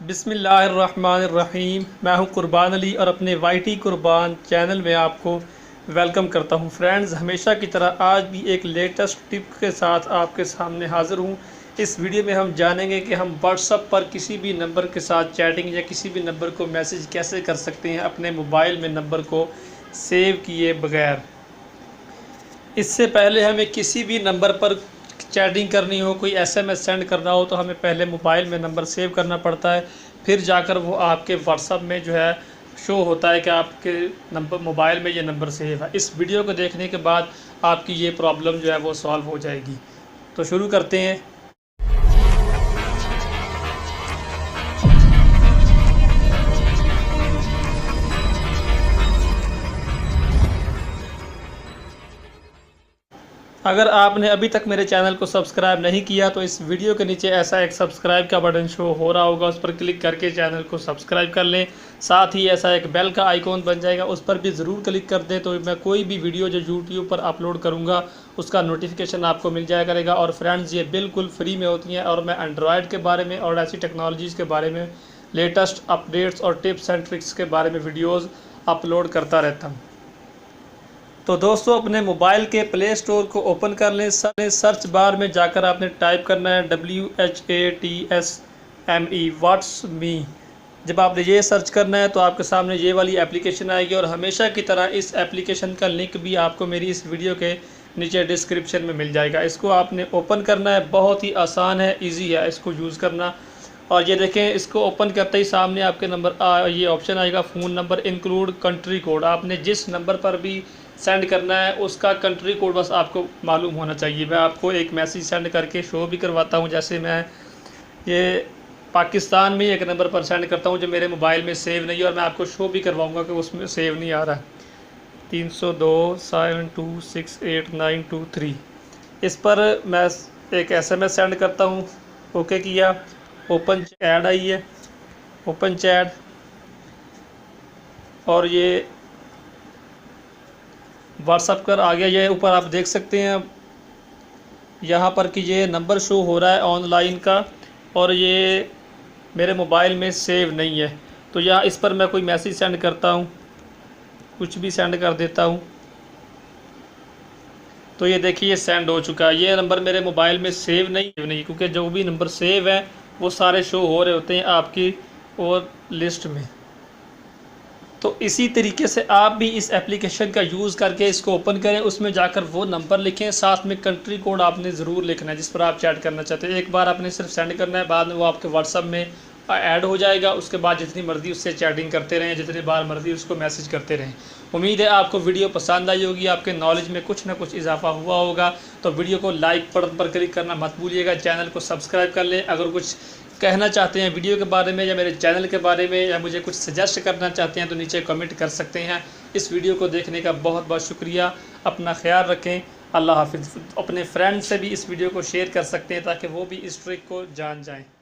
बिस्मिल्लाहिर्रहमानिर्रहीम। मैं हूं कुर्बान अली और अपने वाईटी कुर्बान चैनल में आपको वेलकम करता हूं। फ्रेंड्स, हमेशा की तरह आज भी एक लेटेस्ट टिप के साथ आपके सामने हाज़िर हूं। इस वीडियो में हम जानेंगे कि हम व्हाट्सएप पर किसी भी नंबर के साथ चैटिंग या किसी भी नंबर को मैसेज कैसे कर सकते हैं अपने मोबाइल में नंबर को सेव किए बगैर। इससे पहले हमें किसी भी नंबर पर चैटिंग करनी हो, कोई एसएमएस सेंड करना हो, तो हमें पहले मोबाइल में नंबर सेव करना पड़ता है, फिर जाकर वो आपके व्हाट्सएप में जो है शो होता है कि आपके नंबर मोबाइल में ये नंबर सेव है। इस वीडियो को देखने के बाद आपकी ये प्रॉब्लम जो है वो सॉल्व हो जाएगी। तो शुरू करते हैं। अगर आपने अभी तक मेरे चैनल को सब्सक्राइब नहीं किया तो इस वीडियो के नीचे ऐसा एक सब्सक्राइब का बटन शो हो रहा होगा, उस पर क्लिक करके चैनल को सब्सक्राइब कर लें। साथ ही ऐसा एक बेल का आइकॉन बन जाएगा, उस पर भी ज़रूर क्लिक कर दें, तो मैं कोई भी वीडियो जो यूट्यूब पर अपलोड करूँगा उसका नोटिफिकेशन आपको मिल जाया करेगा। और फ्रेंड्स, ये बिल्कुल फ्री में होती हैं और मैं एंड्रॉयड के बारे में और ऐसी टेक्नोलॉजीज़ के बारे में लेटेस्ट अपडेट्स और टिप्स एंड ट्रिक्स के बारे में वीडियोज़ अपलोड करता रहता हूँ। तो दोस्तों, अपने मोबाइल के प्ले स्टोर को ओपन कर लें। सर्च बार में जाकर आपने टाइप करना है WHATSME व्हाट्स मी। जब आपने ये सर्च करना है तो आपके सामने ये वाली एप्लीकेशन आएगी और हमेशा की तरह इस एप्लीकेशन का लिंक भी आपको मेरी इस वीडियो के नीचे डिस्क्रिप्शन में मिल जाएगा। इसको आपने ओपन करना है, बहुत ही आसान है, ईजी है इसको यूज़ करना। और ये देखें, इसको ओपन करते ही सामने आपके नंबर ये ऑप्शन आएगा phone number include country code. आपने जिस नंबर पर भी सेंड करना है उसका कंट्री कोड बस आपको मालूम होना चाहिए। मैं आपको एक मैसेज सेंड करके शो भी करवाता हूँ। जैसे मैं ये पाकिस्तान में एक नंबर पर सेंड करता हूँ जो मेरे मोबाइल में सेव नहीं है, और मैं आपको शो भी करवाऊँगा कि उसमें सेव नहीं आ रहा है। 302726893। इस पर मैं एक SMS सेंड करता हूँ। ओके किया, ओपन ऐड आई है, ओपन चैट। और ये व्हाट्सएप पर आ गया। ये ऊपर आप देख सकते हैं यहाँ पर कि ये नंबर शो हो रहा है ऑनलाइन का, और ये मेरे मोबाइल में सेव नहीं है। तो यहाँ इस पर मैं कोई मैसेज सेंड करता हूँ, कुछ भी सेंड कर देता हूँ, तो ये देखिए ये सेंड हो चुका है। ये नंबर मेरे मोबाइल में सेव नहीं क्योंकि जो भी नंबर सेव है वो सारे शो हो रहे होते हैं आपकी और लिस्ट में। तो इसी तरीके से आप भी इस एप्लीकेशन का यूज़ करके इसको ओपन करें, उसमें जाकर वो नंबर लिखें, साथ में कंट्री कोड आपने ज़रूर लिखना है जिस पर आप चैट करना चाहते हैं। एक बार आपने सिर्फ सेंड करना है, बाद में वो आपके व्हाट्सएप में ऐड हो जाएगा। उसके बाद जितनी मर्ज़ी उससे चैटिंग करते रहें, जितनी बार मर्ज़ी उसको मैसेज करते रहें। उम्मीद है आपको वीडियो पसंद आई होगी, आपके नॉलेज में कुछ ना कुछ इजाफा हुआ होगा। तो वीडियो को लाइक बटन पर क्लिक करना मत भूलिएगा, चैनल को सब्सक्राइब कर लें। अगर कुछ कहना चाहते हैं वीडियो के बारे में या मेरे चैनल के बारे में, या मुझे कुछ सजेस्ट करना चाहते हैं, तो नीचे कमेंट कर सकते हैं। इस वीडियो को देखने का बहुत बहुत शुक्रिया। अपना ख्याल रखें। अल्लाह हाफिज़। अपने फ्रेंड से भी इस वीडियो को शेयर कर सकते हैं ताकि वो भी इस ट्रिक को जान जाएं।